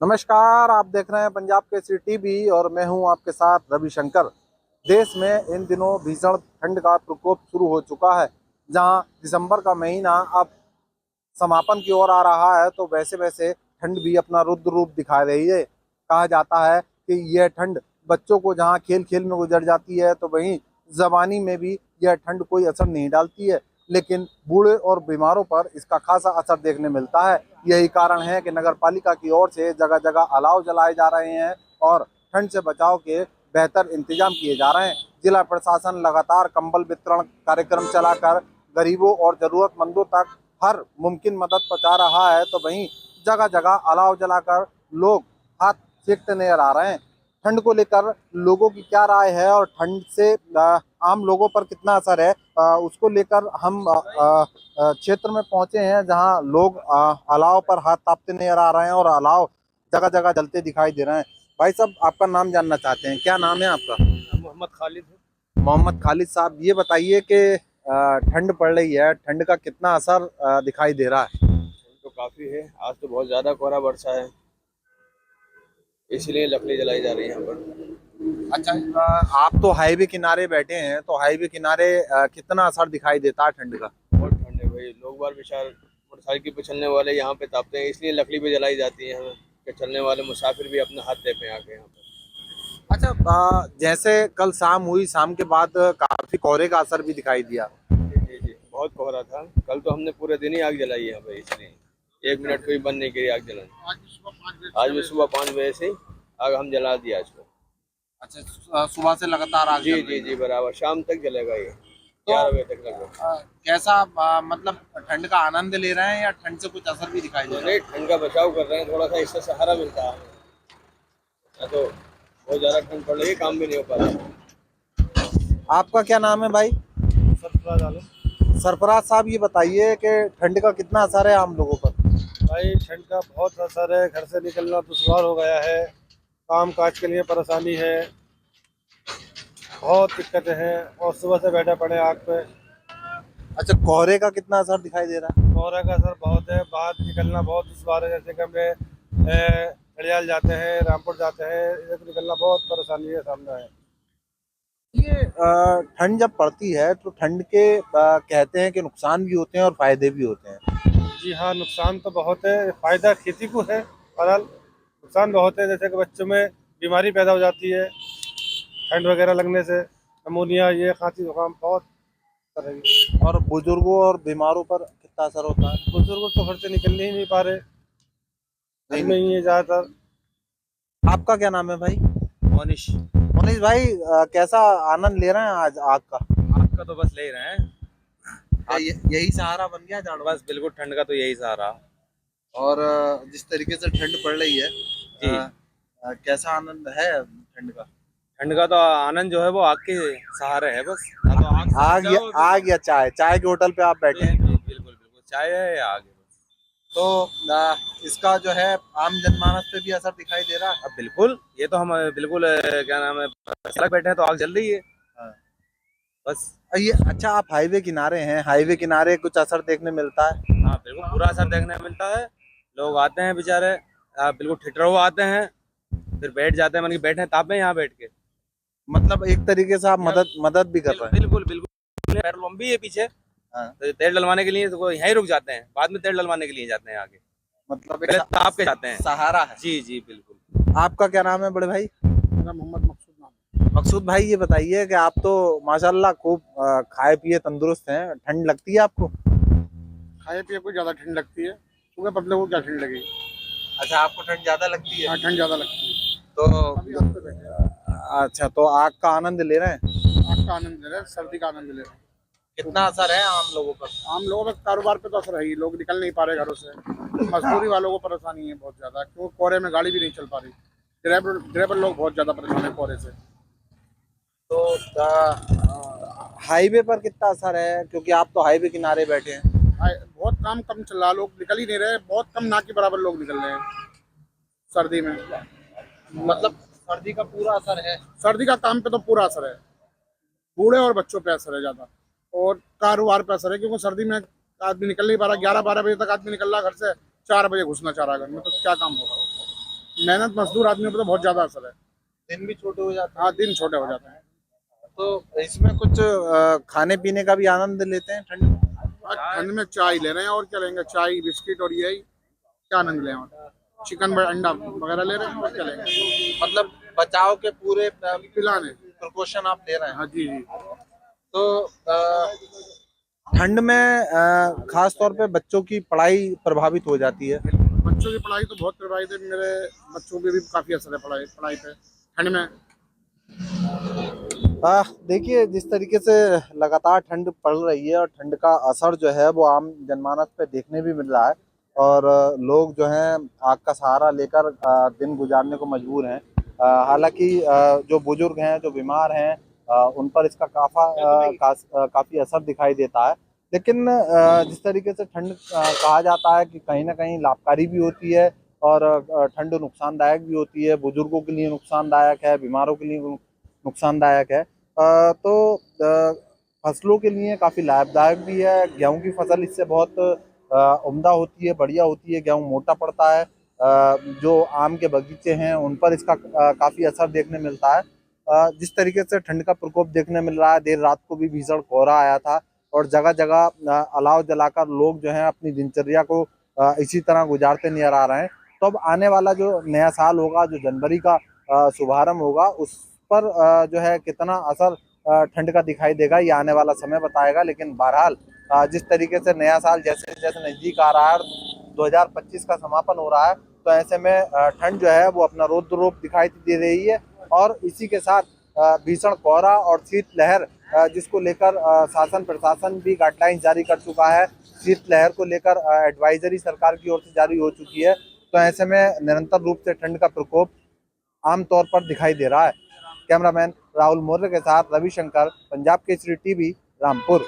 नमस्कार, आप देख रहे हैं पंजाब केसरी टीवी और मैं हूं आपके साथ रविशंकर। देश में इन दिनों भीषण ठंड का प्रकोप शुरू हो चुका है। जहां दिसंबर का महीना अब समापन की ओर आ रहा है, तो वैसे वैसे ठंड भी अपना रुद्र रूप दिखा रही है। कहा जाता है कि यह ठंड बच्चों को जहां खेल खेल में गुजर जाती है, तो वहीं जवानी में भी यह ठंड कोई असर नहीं डालती है। लेकिन बूढ़े और बीमारों पर इसका खासा असर देखने मिलता है। यही कारण है कि नगर पालिका की ओर से जगह जगह अलाव जलाए जा रहे हैं और ठंड से बचाव के बेहतर इंतजाम किए जा रहे हैं। जिला प्रशासन लगातार कंबल वितरण कार्यक्रम चलाकर गरीबों और जरूरतमंदों तक हर मुमकिन मदद पहुंचा रहा है, तो वहीं जगह जगह अलाव जलाकर लोग हाथ सेकते नजर आ रहे हैं। ठंड को लेकर लोगों की क्या राय है और ठंड से आम लोगों पर कितना असर है, उसको लेकर हम क्षेत्र में पहुंचे हैं, जहां लोग अलाव पर हाथ तापते नजर आ रहे हैं और अलाव जगह जगह जलते दिखाई दे रहे हैं। भाई साहब, आपका नाम जानना चाहते हैं, क्या नाम है आपका? मोहम्मद खालिद है। मोहम्मद खालिद साहब, ये बताइए कि ठंड पड़ रही है, ठंड का कितना असर दिखाई दे रहा है? ठंड तो काफ़ी है। आज तो बहुत ज़्यादा कोहरा बरसा है, इसलिए लकड़ी जलाई जा रही है यहाँ पर। अच्छा, आप तो हाईवे किनारे बैठे हैं, तो हाईवे किनारे कितना असर दिखाई देता है ठंड का? बहुत ठंड है भाई। लोग बार बेचार मोटरसाइकिल पे चलने वाले यहाँ पे तापते हैं, इसलिए लकड़ी पे जलाई जाती है हमें कि चलने वाले मुसाफिर भी अपना हाथ दे पे आके यहाँ पर। अच्छा, जैसे कल शाम हुई, शाम के बाद काफी कोहरे का असर भी दिखाई दिया। जी जी जी, बहुत कोहरा था। कल तो हमने पूरे दिन ही आग जलाई है यहाँ पे, इसलिए एक मिनट कोई बंद नहीं करी आग जलाना। आज भी सुबह 5 बजे से ही आग हम जला दिया इसको। अच्छा, सुबह से लगातार आग जी जल जी रही है। जी, बराबर शाम तक जलेगा ये, तो 11 बजे तक लगभग। कैसा मतलब ठंड का आनंद ले रहे हैं या ठंड से कुछ असर भी दिखाई दे रहा नहीं, ठंड का बचाव कर रहे हैं, थोड़ा सा इससे सहारा मिलता है। या तो बहुत ज्यादा ठंड पड़ रही है, काम भी नहीं हो पा रहा। है? आपका क्या नाम है भाई? सरफराज आलम। सरफराज साहब, ये बताइए कि ठंड का कितना असर है आम लोगों पर? भाई ठंड का बहुत असर है, घर से निकलना दुश्वार हो गया है, काम काज के लिए परेशानी है, बहुत दिक्कतें हैं और सुबह से बैठे पड़े आग पे। अच्छा, कोहरे का कितना असर दिखाई दे रहा है? कोहरे का असर बहुत है, बाहर निकलना बहुत दुश्वार है। जैसे कि हमने घड़ियाल जाते हैं, रामपुर जाते हैं, इधर से निकलना बहुत परेशानी है, सामना है। ये ठंड जब पड़ती है, तो ठंड के कहते हैं कि नुकसान भी होते हैं और फायदे भी होते हैं। जी हाँ, नुकसान तो बहुत है, फायदा खेती को है, बहरहाल नुकसान बहुत है। जैसे कि बच्चों में बीमारी पैदा हो जाती है ठंड वगैरह लगने से, अमोनिया, ये खांसी जुकाम बहुत तरह की। और बुजुर्गों और बीमारों पर कितना असर होता है? बुजुर्ग तो घर से निकलने ही नहीं पा रहे, घर नहीं में ही नहीं। है ज्यादातर। आपका क्या नाम है भाई? मोनिश। मनीष भाई, कैसा आनंद ले रहे हैं आज आग का? आग का तो बस ले ही रहे हैं। क्या यही सहारा बन गया जाड़ों में? बस बिल्कुल, ठंड का तो यही सहारा। और जिस तरीके से ठंड पड़ रही है, जी। कैसा आनंद है ठंड का? ठंड का तो आनंद जो है वो आग के सहारे है बस। हाँ, तो आग से आग या बचाओ तो। आग या चाय, चाय के होटल पे आप बैठे जी हैं, जी, बिल्कुल बिल्कुल, चाय है या आग है बस। तो इसका जो है आम जनमानस पे भी असर दिखाई दे रहा है। अब बिल्कुल, ये तो हम बिल्कुल क्या नाम है, सड़क बैठे हैं तो आग जल रही है हाँ। बस। ये अच्छा, आप हाईवे किनारे हैं, हाईवे किनारे कुछ असर देखने मिलता है? हाँ बिल्कुल, पूरा असर देखने को मिलता है। लोग आते हैं बेचारे, बिल्कुल ठिठुरे हुए आते हैं, फिर बैठ जाते हैं, मतलब बैठे तापे यहाँ बैठ के। मतलब एक तरीके से आप यहाँ मदद मदद भी कर रहे हैं। बिल्कुल बिल्कुल, पेट्रोल पंप भी है पीछे। हाँ। तो तेल डलवाने के लिए तो वो यहीं रुक जाते हैं, बाद में तेल डलवाने के लिए जाते हैं आगे। मतलब एक पहले ताप के जाते हैं। सहारा है। जी जी बिल्कुल। आपका क्या नाम है बड़े भाई? मेरा मोहम्मद मकसूद नाम है। मकसूद भाई, ये बताइए कि आप तो माशाल्लाह खूब खाए पिए तंदुरुस्त हैं, ठंड लगती है आपको? खाए पिए को ज्यादा ठंड लगती है, सुबह पतले को क्या ठंड लगेगी। अच्छा, आपको ठंड ज्यादा लगती है? हाँ, ठंड ज्यादा लगती है। तो अभी आग पे बैठे हैं, अच्छा, तो आग का आनंद ले रहे हैं। आग का आनंद ले रहे हैं, सर्दी का आनंद ले रहे हैं। कितना असर है आम लोगों पर? आम लोगों का कारोबार पे तो असर है ही, लोग निकल नहीं पा रहे घरों से। मजदूरी वालों को परेशानी है बहुत ज्यादा, क्योंकि कोहरे में गाड़ी भी नहीं चल पा रही। ड्राइवर ड्राइवर लोग बहुत ज्यादा परेशान है कोहरे से। तो हाईवे पर कितना असर है, क्योंकि आप तो हाईवे किनारे बैठे हैं? बहुत काम कम चल रहा, लोग निकल ही नहीं रहे, बहुत कम, ना के बराबर लोग निकल रहे हैं सर्दी में। मतलब सर्दी का पूरा असर है। सर्दी का काम पे तो पूरा असर है, बूढ़े और बच्चों पे असर है ज्यादा, और कारोबार पे असर है, क्योंकि सर्दी में आदमी निकल नहीं पा रहा। 11-12 बजे तक आदमी निकल रहा घर से, 4 बजे घुसना चाह रहा घर में, तो क्या काम होगा। मेहनत मजदूर आदमियों पर तो बहुत ज्यादा असर है। दिन भी छोटे हो जाते हाँ, दिन छोटे हो जाते हैं। हैं। तो इसमें कुछ खाने पीने का भी आनंद लेते हैं ठंड में? आज ठंड में चाय ले रहे हैं, और क्या लेंगे, चाय बिस्किट और यही क्या आनंद लें, और चिकन अंडा वगैरह ले रहे हैं, और क्या लेंगे। मतलब बचाव के पूरे पिलाने। प्रिकॉशन आप ले रहे हैं। हाँ जी जी। तो ठंड में खास तौर पे बच्चों की पढ़ाई प्रभावित हो जाती है। बच्चों की पढ़ाई तो बहुत प्रभावित है, मेरे बच्चों पे भी काफी असर है पढ़ाई पढ़ाई पे ठंड में। देखिए, जिस तरीके से लगातार ठंड पड़ रही है और ठंड का असर जो है वो आम जनमानस पे देखने भी मिल रहा है, और लोग जो हैं आग का सहारा लेकर दिन गुजारने को मजबूर हैं। हालांकि जो बुजुर्ग हैं, जो बीमार हैं, उन पर इसका काफ़ी असर दिखाई देता है। लेकिन जिस तरीके से ठंड कहा जाता है कि कहीं ना कहीं लाभकारी भी होती है, और ठंड नुकसानदायक भी होती है, बुजुर्गों के लिए नुकसानदायक है, बीमारों के लिए नुकसानदायक है। तो फसलों के लिए काफ़ी लाभदायक भी है। गेहूं की फसल इससे बहुत उम्दा होती है, बढ़िया होती है, गेहूं मोटा पड़ता है। जो आम के बगीचे हैं उन पर इसका काफ़ी असर देखने मिलता है। जिस तरीके से ठंड का प्रकोप देखने मिल रहा है, देर रात को भी भीषण कोहरा आया था, और जगह जगह अलाव जलाकर लोग जो हैं अपनी दिनचर्या को इसी तरह गुजारते नजर आ रहे हैं। तो अब आने वाला जो नया साल होगा, जो जनवरी का शुभारंभ होगा, उस पर जो है कितना असर ठंड का दिखाई देगा, ये आने वाला समय बताएगा। लेकिन बहरहाल जिस तरीके से नया साल जैसे जैसे नजदीक आ रहा है, 2025 का समापन हो रहा है, तो ऐसे में ठंड जो है वो अपना रौद्र रूप दिखाई दे रही है। और इसी के साथ भीषण कोहरा और शीतलहर, जिसको लेकर शासन प्रशासन भी गाइडलाइंस जारी कर चुका है। शीतलहर को लेकर एडवाइजरी सरकार की ओर से जारी हो चुकी है। तो ऐसे में निरंतर रूप से ठंड का प्रकोप आमतौर पर दिखाई दे रहा है। कैमरामैन राहुल मौर्य के साथ रविशंकर, पंजाब केसरी टीवी, रामपुर।